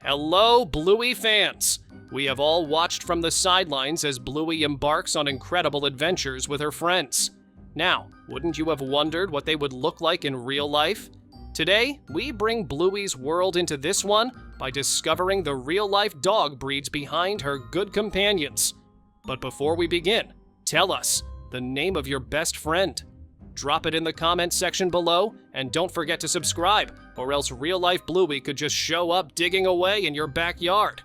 Hello, Bluey fans! We have all watched from the sidelines as Bluey embarks on incredible adventures with her friends. Now, wouldn't you have wondered what they would look like in real life? Today, we bring Bluey's world into this one by discovering the real-life dog breeds behind her good companions. But before we begin, tell us the name of your best friend. Drop it in the comments section below, and don't forget to subscribe, or else real-life Bluey could just show up digging away in your backyard.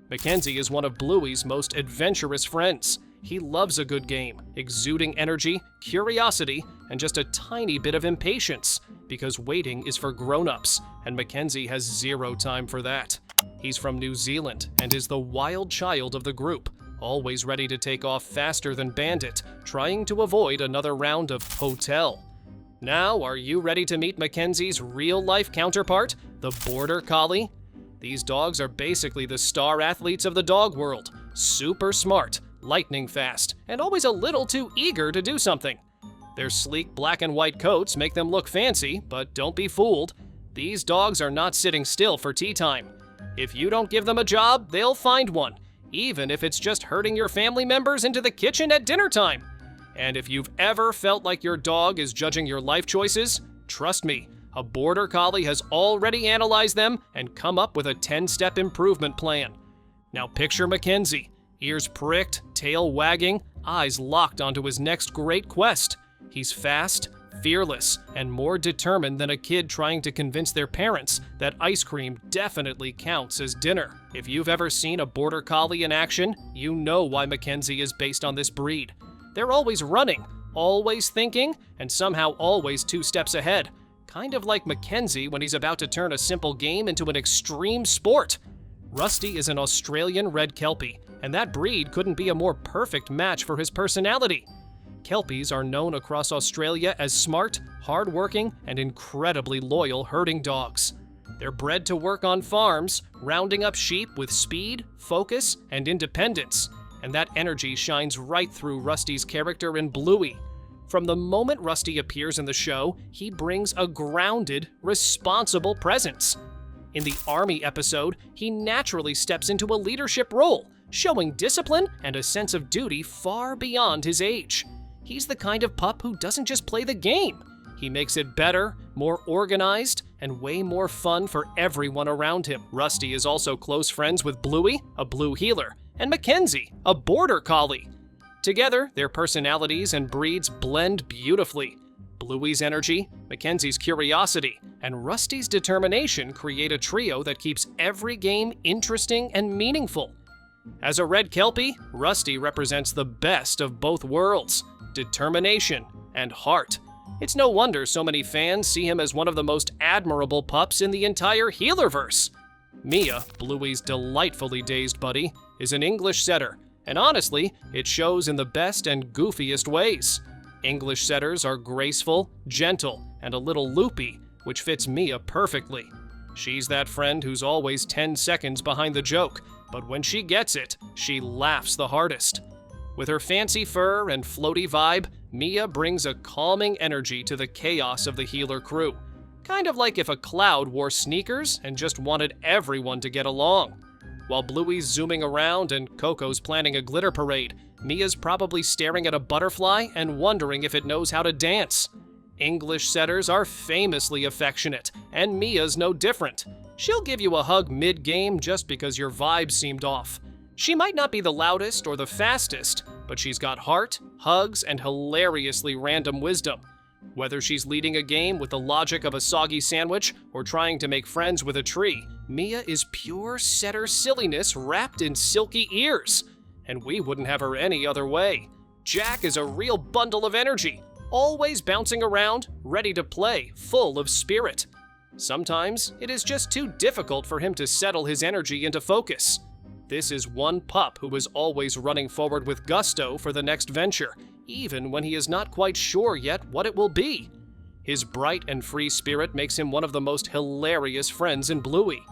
Mackenzie is one of Bluey's most adventurous friends. He loves a good game, exuding energy, curiosity, and just a tiny bit of impatience, because waiting is for grown-ups, and Mackenzie has zero time for that. He's from New Zealand and is the wild child of the group, always ready to take off faster than Bandit, trying to avoid another round of hotel. Now, are you ready to meet Mackenzie's real-life counterpart, the Border Collie? These dogs are basically the star athletes of the dog world, super smart, lightning fast, and always a little too eager to do something. Their sleek black and white coats make them look fancy, but don't be fooled. These dogs are not sitting still for tea time. If you don't give them a job, they'll find one, even if it's just herding your family members into the kitchen at dinner time. And if you've ever felt like your dog is judging your life choices, trust me, a Border Collie has already analyzed them and come up with a 10-step improvement plan. Now picture Mackenzie, ears pricked, tail wagging, eyes locked onto his next great quest. He's fast, fearless, and more determined than a kid trying to convince their parents that ice cream definitely counts as dinner. If you've ever seen a Border Collie in action, you know why Mackenzie is based on this breed. They're always running, always thinking, and somehow always 2 steps ahead. Kind of like Mackenzie when he's about to turn a simple game into an extreme sport. Rusty is an Australian red Kelpie, and that breed couldn't be a more perfect match for his personality. Kelpies are known across Australia as smart, hard-working, and incredibly loyal herding dogs. They're bred to work on farms, rounding up sheep with speed, focus, and independence, and that energy shines right through Rusty's character in Bluey. From the moment Rusty appears in the show, he brings a grounded, responsible presence. In the Army episode, he naturally steps into a leadership role, showing discipline and a sense of duty far beyond his age. He's the kind of pup who doesn't just play the game. He makes it better, more organized, and way more fun for everyone around him. Rusty is also close friends with Bluey, a blue heeler, and Mackenzie, a Border Collie. Together, their personalities and breeds blend beautifully. Bluey's energy, Mackenzie's curiosity, and Rusty's determination create a trio that keeps every game interesting and meaningful. As a red Kelpie, Rusty represents the best of both worlds, determination and heart. It's no wonder so many fans see him as one of the most admirable pups in the entire Heelerverse. Mia, Bluey's delightfully dazed buddy, is an English setter, and honestly, it shows in the best and goofiest ways. English setters are graceful, gentle, and a little loopy, which fits Mia perfectly. She's that friend who's always 10 seconds behind the joke, but when she gets it, she laughs the hardest. With her fancy fur and floaty vibe, Mia brings a calming energy to the chaos of the heeler crew. Kind of like if a cloud wore sneakers and just wanted everyone to get along. While Bluey's zooming around and Coco's planning a glitter parade, Mia's probably staring at a butterfly and wondering if it knows how to dance. English setters are famously affectionate, and Mia's no different. She'll give you a hug mid-game just because your vibe seemed off. She might not be the loudest or the fastest, but she's got heart, hugs, and hilariously random wisdom. Whether she's leading a game with the logic of a soggy sandwich or trying to make friends with a tree, Mia is pure setter silliness wrapped in silky ears. And we wouldn't have her any other way. Jack is a real bundle of energy, always bouncing around, ready to play, full of spirit. Sometimes it is just too difficult for him to settle his energy into focus. This is one pup who is always running forward with gusto for the next venture, even when he is not quite sure yet what it will be. His bright and free spirit makes him one of the most hilarious friends in Bluey.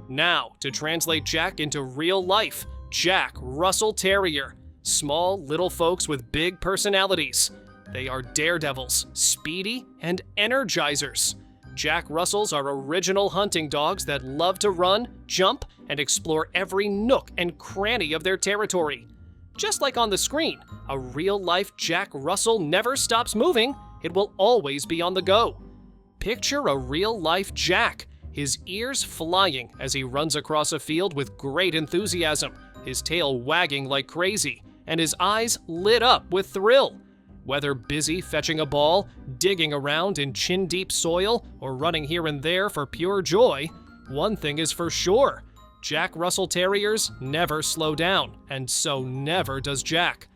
Now, to translate Jack into real life, Jack Russell Terrier. Small little folks with big personalities. They are daredevils, speedy, and energizers. Jack Russells are original hunting dogs that love to run, jump, and explore every nook and cranny of their territory. Just like on the screen, a real-life Jack Russell never stops moving. It will always be on the go. Picture a real-life Jack, his ears flying as he runs across a field with great enthusiasm, his tail wagging like crazy, and his eyes lit up with thrill. Whether busy fetching a ball, digging around in chin-deep soil, or running here and there for pure joy, one thing is for sure: Jack Russell Terriers never slow down, and so never does Jack.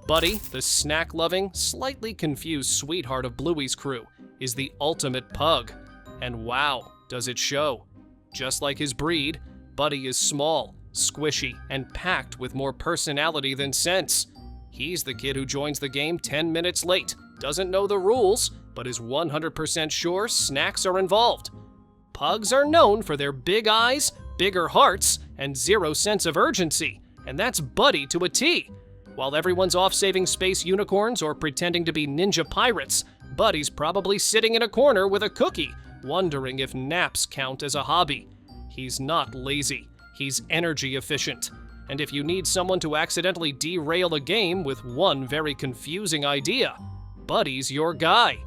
Buddy, the snack-loving, slightly confused sweetheart of Bluey's crew, is the ultimate pug. And wow, does it show. Just like his breed, Buddy is small, squishy, and packed with more personality than sense. He's the kid who joins the game 10 minutes late, doesn't know the rules, but is 100% sure snacks are involved. Pugs are known for their big eyes, bigger hearts, and zero sense of urgency, and that's Buddy to a T. While everyone's off saving space unicorns or pretending to be ninja pirates, Buddy's probably sitting in a corner with a cookie, wondering if naps count as a hobby. He's not lazy, he's energy efficient. And if you need someone to accidentally derail a game with one very confusing idea, Buddy's your guy.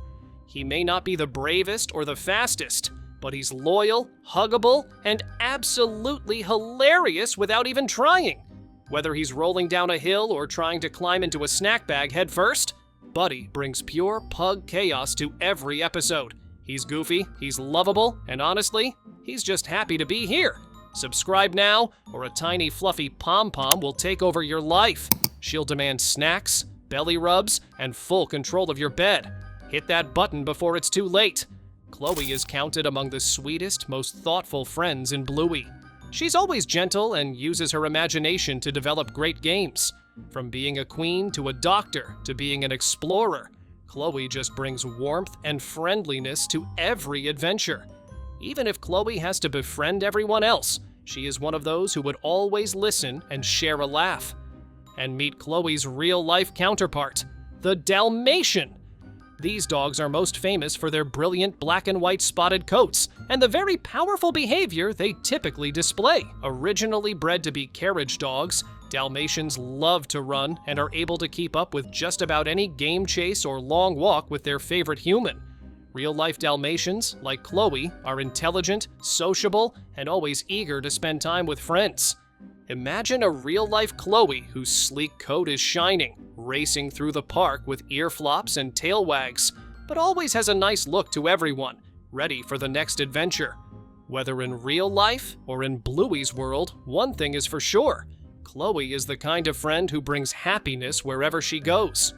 He may not be the bravest or the fastest, but he's loyal, huggable, and absolutely hilarious without even trying. Whether he's rolling down a hill or trying to climb into a snack bag head first, Buddy brings pure pug chaos to every episode. He's goofy, he's lovable, and honestly, he's just happy to be here. Subscribe now, or a tiny fluffy pom-pom will take over your life. She'll demand snacks, belly rubs, and full control of your bed. Hit that button before it's too late. Chloe is counted among the sweetest, most thoughtful friends in Bluey. She's always gentle and uses her imagination to develop great games. From being a queen to a doctor to being an explorer, Chloe just brings warmth and friendliness to every adventure. Even if Chloe has to befriend everyone else, she is one of those who would always listen and share a laugh. And meet Chloe's real-life counterpart, the Dalmatian. These dogs are most famous for their brilliant black and white spotted coats and the very powerful behavior they typically display. Originally bred to be carriage dogs, Dalmatians love to run and are able to keep up with just about any game chase or long walk with their favorite human. Real-life Dalmatians, like Chloe, are intelligent, sociable, and always eager to spend time with friends. Imagine a real-life Chloe whose sleek coat is shining, racing through the park with ear flops and tail wags, but always has a nice look to everyone, ready for the next adventure. Whether in real life or in Bluey's world, one thing is for sure: Chloe is the kind of friend who brings happiness wherever she goes.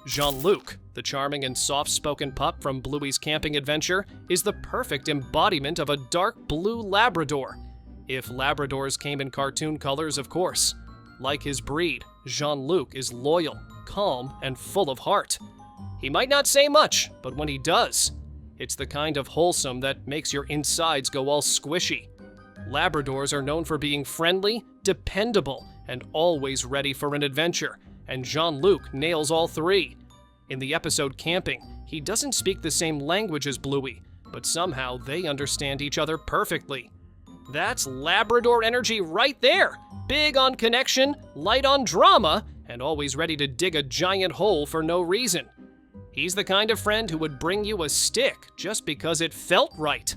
Jean-Luc, the charming and soft-spoken pup from Bluey's camping adventure, is the perfect embodiment of a dark blue Labrador. If Labradors came in cartoon colors, of course. Like his breed, Jean-Luc is loyal, calm, and full of heart. He might not say much, but when he does, it's the kind of wholesome that makes your insides go all squishy. Labradors are known for being friendly, dependable, and always ready for an adventure, and Jean-Luc nails all three. In the episode Camping, he doesn't speak the same language as Bluey, but somehow they understand each other perfectly. That's Labrador energy right there! Big on connection, light on drama, and always ready to dig a giant hole for no reason. He's the kind of friend who would bring you a stick just because it felt right.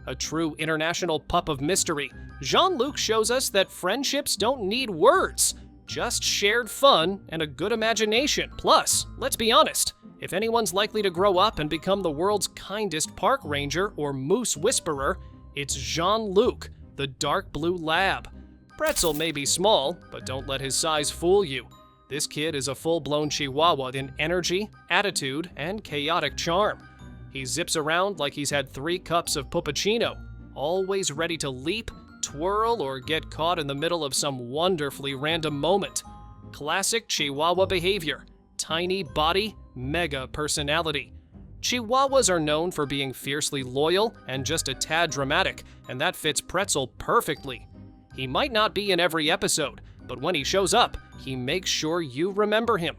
A true international pup of mystery, Jean-Luc shows us that friendships don't need words, just shared fun and a good imagination. Plus, let's be honest, if anyone's likely to grow up and become the world's kindest park ranger or moose whisperer, it's Jean-Luc, the dark blue lab. Pretzel may be small, but don't let his size fool you. This kid is a full-blown chihuahua in energy, attitude, and chaotic charm. He zips around like he's had 3 cups of puppuccino, always ready to leap, twirl, or get caught in the middle of some wonderfully random moment. Classic Chihuahua behavior: tiny body, mega personality. Chihuahuas are known for being fiercely loyal and just a tad dramatic, and that fits Pretzel perfectly. He might not be in every episode, but when he shows up, he makes sure you remember him.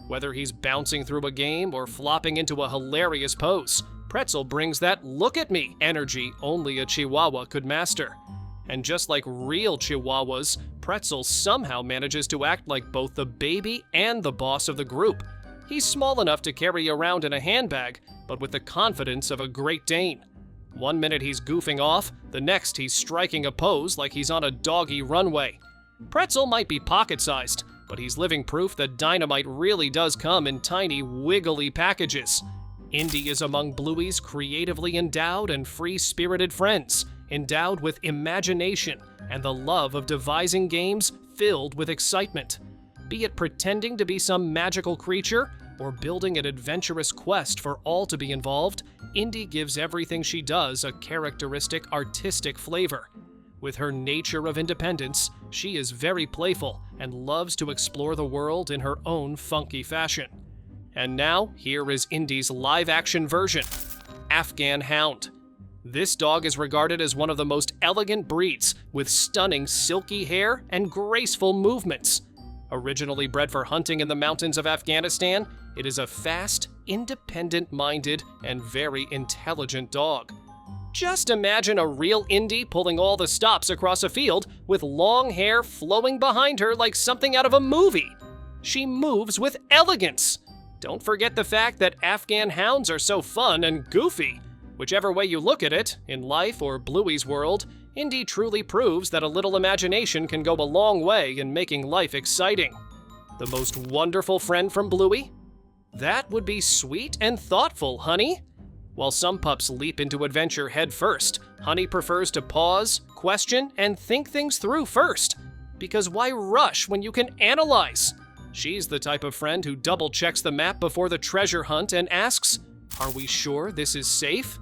Whether he's bouncing through a game or flopping into a hilarious pose, Pretzel brings that "look at me" energy only a Chihuahua could master. And just like real Chihuahuas, Pretzel somehow manages to act like both the baby and the boss of the group. He's small enough to carry around in a handbag, but with the confidence of a Great Dane. One minute he's goofing off, the next he's striking a pose like he's on a doggy runway. Pretzel might be pocket-sized, but he's living proof that dynamite really does come in tiny, wiggly packages. Indy is among Bluey's creatively endowed and free-spirited friends, endowed with imagination and the love of devising games filled with excitement. Be it pretending to be some magical creature or building an adventurous quest for all to be involved, Indy gives everything she does a characteristic artistic flavor. With her nature of independence, she is very playful and loves to explore the world in her own funky fashion. And now, here is Indy's live-action version, Afghan Hound. This dog is regarded as one of the most elegant breeds, with stunning silky hair and graceful movements. Originally bred for hunting in the mountains of Afghanistan, it is a fast, independent-minded, and very intelligent dog. Just imagine a real Indy pulling all the stops across a field with long hair flowing behind her like something out of a movie. She moves with elegance. Don't forget the fact that Afghan hounds are so fun and goofy. Whichever way you look at it, in life or Bluey's world, Indy truly proves that a little imagination can go a long way in making life exciting. The most wonderful friend from Bluey? That would be sweet and thoughtful, Honey. While some pups leap into adventure head first, Honey prefers to pause, question, and think things through first. Because why rush when you can analyze? She's the type of friend who double-checks the map before the treasure hunt and asks, "Are we sure this is safe?"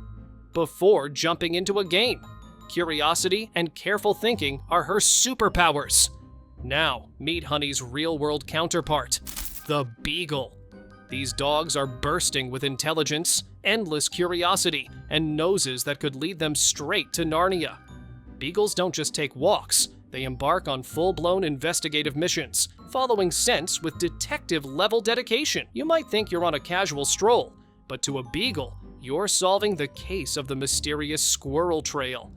before jumping into a game. Curiosity and careful thinking are her superpowers. Now, meet Honey's real-world counterpart, the Beagle. These dogs are bursting with intelligence, endless curiosity, and noses that could lead them straight to Narnia. Beagles don't just take walks, they embark on full-blown investigative missions, following scents with detective-level dedication. You might think you're on a casual stroll, but to a Beagle, you're solving the case of the mysterious squirrel trail.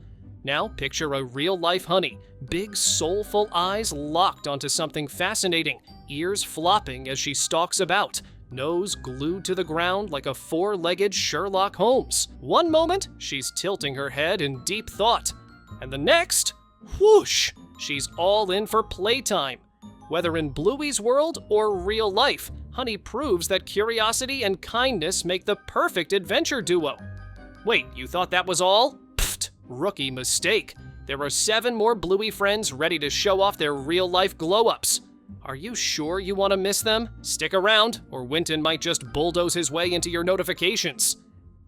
Now picture a real-life Honey, big soulful eyes locked onto something fascinating, ears flopping as she stalks about, nose glued to the ground like a four-legged Sherlock Holmes. One moment, she's tilting her head in deep thought, and the next, whoosh, she's all in for playtime. Whether in Bluey's world or real life, Honey proves that curiosity and kindness make the perfect adventure duo. Wait, you thought that was all? Pfft, rookie mistake. There are 7 more Bluey friends ready to show off their real-life glow-ups. Are you sure you want to miss them? Stick around, or Winton might just bulldoze his way into your notifications.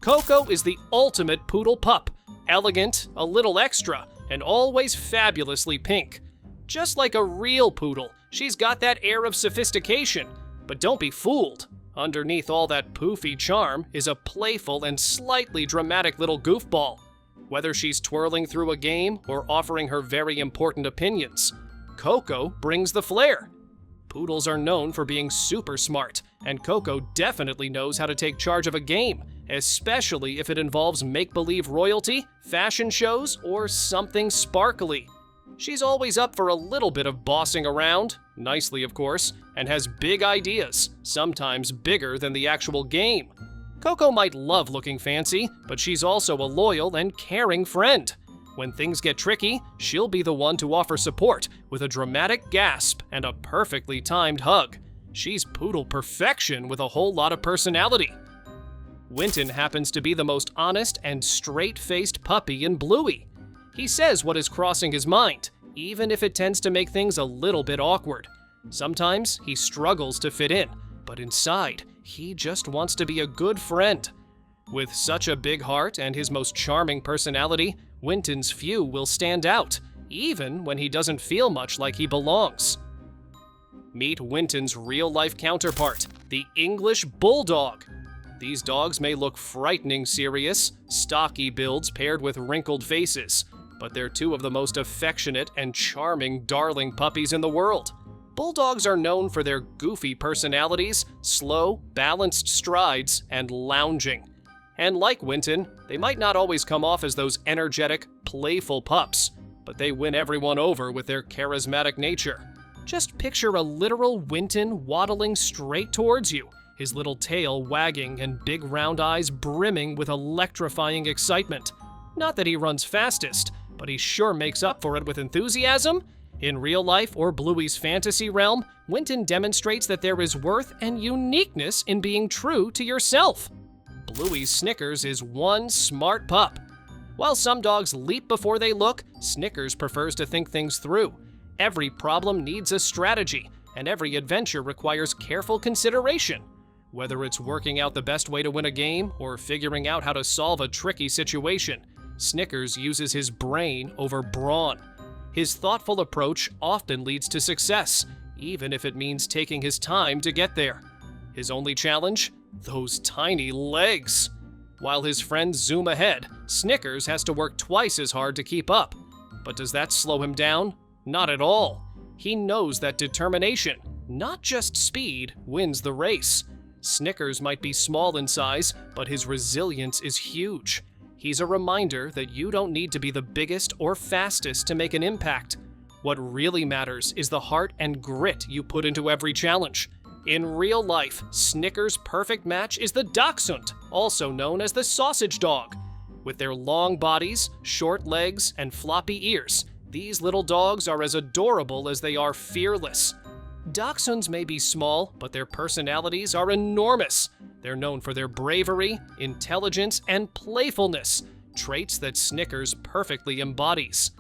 Coco is the ultimate poodle pup, elegant, a little extra, and always fabulously pink. Just like a real poodle, she's got that air of sophistication, but don't be fooled. Underneath all that poofy charm is a playful and slightly dramatic little goofball. Whether she's twirling through a game or offering her very important opinions, Coco brings the flair. Poodles are known for being super smart, and Coco definitely knows how to take charge of a game, especially if it involves make-believe royalty, fashion shows, or something sparkly. She's always up for a little bit of bossing around, nicely of course, and has big ideas, sometimes bigger than the actual game. Coco might love looking fancy, but she's also a loyal and caring friend. When things get tricky, she'll be the one to offer support with a dramatic gasp and a perfectly timed hug. She's poodle perfection with a whole lot of personality. Winton happens to be the most honest and straight-faced puppy in Bluey. He says what is crossing his mind, even if it tends to make things a little bit awkward. Sometimes he struggles to fit in, but inside, he just wants to be a good friend. With such a big heart and his most charming personality, Winton's few will stand out, even when he doesn't feel much like he belongs. Meet Winton's real-life counterpart, the English Bulldog. These dogs may look frightening serious, stocky builds paired with wrinkled faces, but they're 2 of the most affectionate and charming darling puppies in the world. Bulldogs are known for their goofy personalities, slow, balanced strides, and lounging. And like Winton, they might not always come off as those energetic, playful pups, but they win everyone over with their charismatic nature. Just picture a literal Winton waddling straight towards you, his little tail wagging and big round eyes brimming with electrifying excitement. Not that he runs fastest, but he sure makes up for it with enthusiasm. In real life or Bluey's fantasy realm, Winton demonstrates that there is worth and uniqueness in being true to yourself. Bluey's Snickers is one smart pup. While some dogs leap before they look, Snickers prefers to think things through. Every problem needs a strategy, and every adventure requires careful consideration. Whether it's working out the best way to win a game or figuring out how to solve a tricky situation, Snickers uses his brain over brawn. His thoughtful approach often leads to success, even if it means taking his time to get there. His only challenge? Those tiny legs. While his friends zoom ahead, Snickers has to work twice as hard to keep up. But does that slow him down? Not at all. He knows that determination, not just speed, wins the race. Snickers might be small in size, but his resilience is huge. He's a reminder that you don't need to be the biggest or fastest to make an impact. What really matters is the heart and grit you put into every challenge. In real life, Snickers' perfect match is the Dachshund, also known as the sausage dog. With their long bodies, short legs, and floppy ears, these little dogs are as adorable as they are fearless. Dachshunds may be small, but their personalities are enormous. They're known for their bravery, intelligence, and playfulness, traits that Snickers perfectly embodies.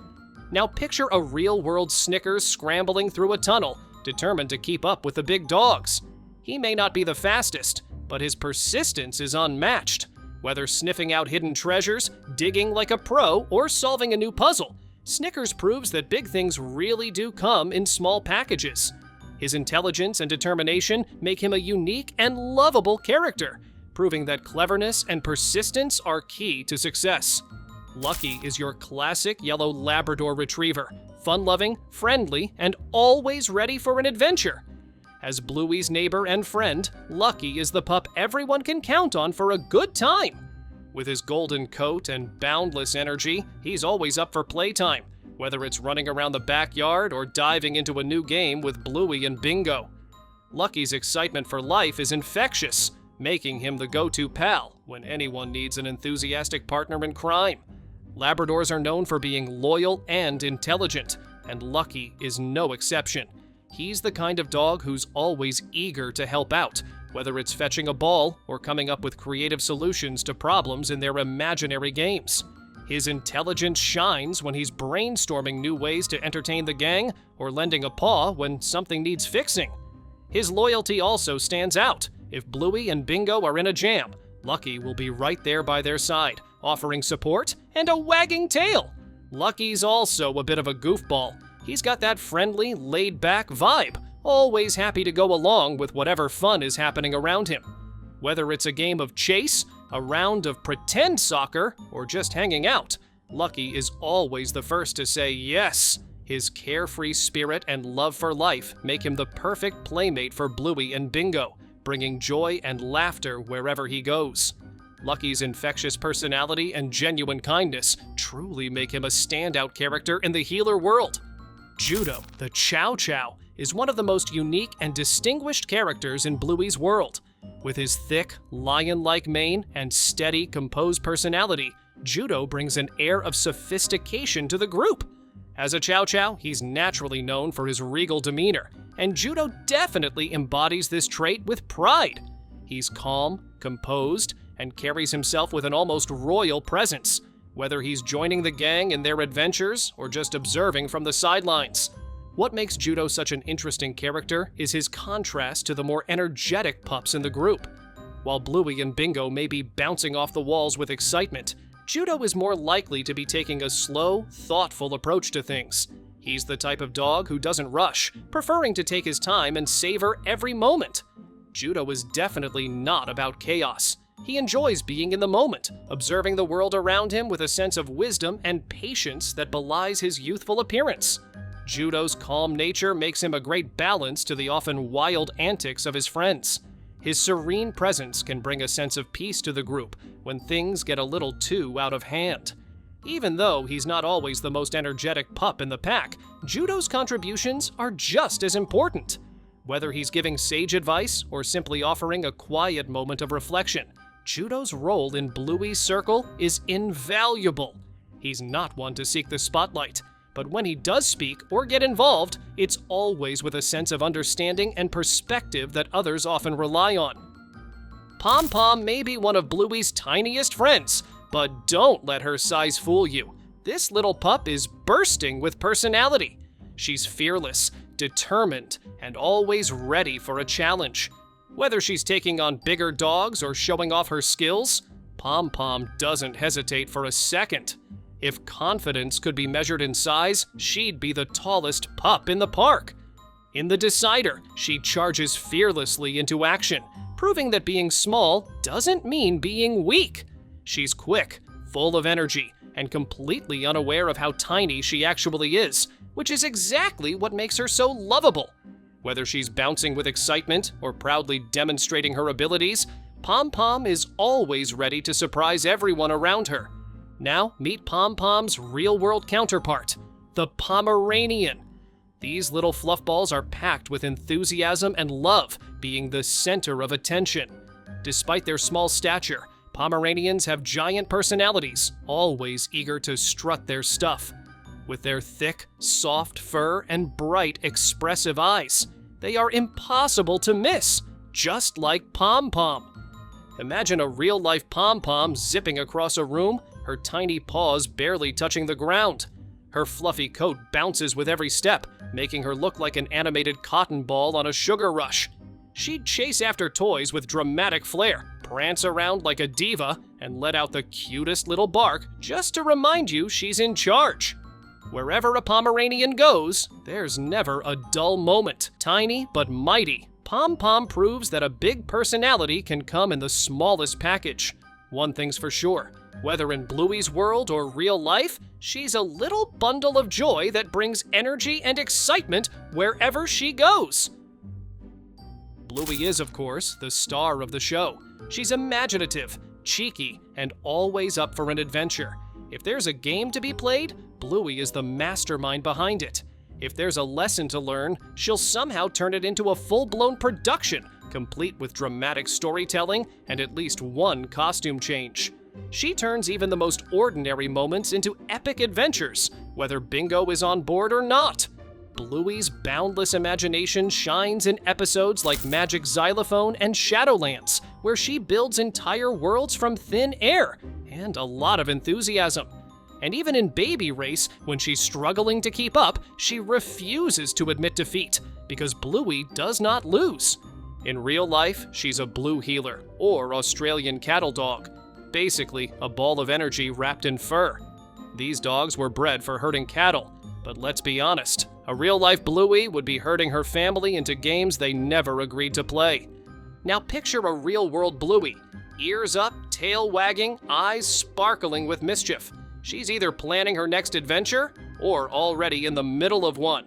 Now picture a real-world Snickers scrambling through a tunnel, determined to keep up with the big dogs. He may not be the fastest, but his persistence is unmatched. Whether sniffing out hidden treasures, digging like a pro, or solving a new puzzle, Snickers proves that big things really do come in small packages. His intelligence and determination make him a unique and lovable character, proving that cleverness and persistence are key to success. Lucky is your classic yellow Labrador retriever, fun-loving, friendly, and always ready for an adventure. As Bluey's neighbor and friend, Lucky is the pup everyone can count on for a good time. With his golden coat and boundless energy, he's always up for playtime, whether it's running around the backyard or diving into a new game with Bluey and Bingo. Lucky's excitement for life is infectious, making him the go-to pal when anyone needs an enthusiastic partner in crime. Labradors are known for being loyal and intelligent, and Lucky is no exception. He's the kind of dog who's always eager to help out, whether it's fetching a ball or coming up with creative solutions to problems in their imaginary games. His intelligence shines when he's brainstorming new ways to entertain the gang or lending a paw when something needs fixing. His loyalty also stands out. If Bluey and Bingo are in a jam, Lucky will be right there by their side, offering support and a wagging tail. Lucky's also a bit of a goofball. He's got that friendly, laid-back vibe, always happy to go along with whatever fun is happening around him. Whether it's a game of chase, a round of pretend soccer, or just hanging out, Lucky is always the first to say yes. His carefree spirit and love for life make him the perfect playmate for Bluey and Bingo, bringing joy and laughter wherever he goes. Lucky's infectious personality and genuine kindness truly make him a standout character in the healer world. Judo, the Chow Chow, is one of the most unique and distinguished characters in Bluey's world. With his thick, lion-like mane and steady, composed personality, Judo brings an air of sophistication to the group. As a Chow Chow, he's naturally known for his regal demeanor, and Judo definitely embodies this trait with pride. He's calm, composed, and carries himself with an almost royal presence, whether he's joining the gang in their adventures or just observing from the sidelines. What makes Judo such an interesting character is his contrast to the more energetic pups in the group. While Bluey and Bingo may be bouncing off the walls with excitement, Judo is more likely to be taking a slow, thoughtful approach to things. He's the type of dog who doesn't rush, preferring to take his time and savor every moment. Judo is definitely not about chaos. He enjoys being in the moment, observing the world around him with a sense of wisdom and patience that belies his youthful appearance. Judo's calm nature makes him a great balance to the often wild antics of his friends. His serene presence can bring a sense of peace to the group when things get a little too out of hand. Even though he's not always the most energetic pup in the pack, Judo's contributions are just as important. Whether he's giving sage advice or simply offering a quiet moment of reflection, Judo's role in Bluey's circle is invaluable. He's not one to seek the spotlight, but when he does speak or get involved, it's always with a sense of understanding and perspective that others often rely on. Pom Pom may be one of Bluey's tiniest friends, but don't let her size fool you. This little pup is bursting with personality. She's fearless, determined, and always ready for a challenge. Whether she's taking on bigger dogs or showing off her skills, Pom Pom doesn't hesitate for a second. If confidence could be measured in size, she'd be the tallest pup in the park. In the decider, she charges fearlessly into action, proving that being small doesn't mean being weak. She's quick, full of energy, and completely unaware of how tiny she actually is, which is exactly what makes her so lovable. Whether she's bouncing with excitement or proudly demonstrating her abilities, Pom Pom is always ready to surprise everyone around her. Now meet Pom Pom's real-world counterpart, the Pomeranian. These little fluffballs are packed with enthusiasm and love, being the center of attention. Despite their small stature, Pomeranians have giant personalities, always eager to strut their stuff. With their thick, soft fur and bright, expressive eyes, they are impossible to miss, just like Pom Pom. Imagine a real-life Pom Pom zipping across a room, her tiny paws barely touching the ground. Her fluffy coat bounces with every step, making her look like an animated cotton ball on a sugar rush. She'd chase after toys with dramatic flair, prance around like a diva, and let out the cutest little bark just to remind you she's in charge. Wherever a Pomeranian goes, there's never a dull moment. Tiny but mighty, Pom Pom proves that a big personality can come in the smallest package. One thing's for sure, whether in Bluey's world or real life, she's a little bundle of joy that brings energy and excitement wherever she goes. Bluey is, of course, the star of the show. She's imaginative, cheeky, and always up for an adventure. If there's a game to be played, Bluey is the mastermind behind it. If there's a lesson to learn, she'll somehow turn it into a full-blown production, complete with dramatic storytelling and at least one costume change. She turns even the most ordinary moments into epic adventures, whether Bingo is on board or not. Bluey's boundless imagination shines in episodes like Magic Xylophone and Shadowlands, where she builds entire worlds from thin air and a lot of enthusiasm. And even in Baby Race, when she's struggling to keep up, she refuses to admit defeat, because Bluey does not lose. In real life, she's a blue heeler, or Australian cattle dog. Basically, a ball of energy wrapped in fur. These dogs were bred for herding cattle, but let's be honest, a real-life Bluey would be herding her family into games they never agreed to play. Now picture a real-world Bluey, ears up, tail wagging, eyes sparkling with mischief. She's either planning her next adventure or already in the middle of one.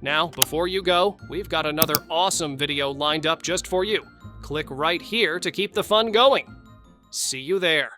Now, before you go, we've got another awesome video lined up just for you. Click right here to keep the fun going. See you there.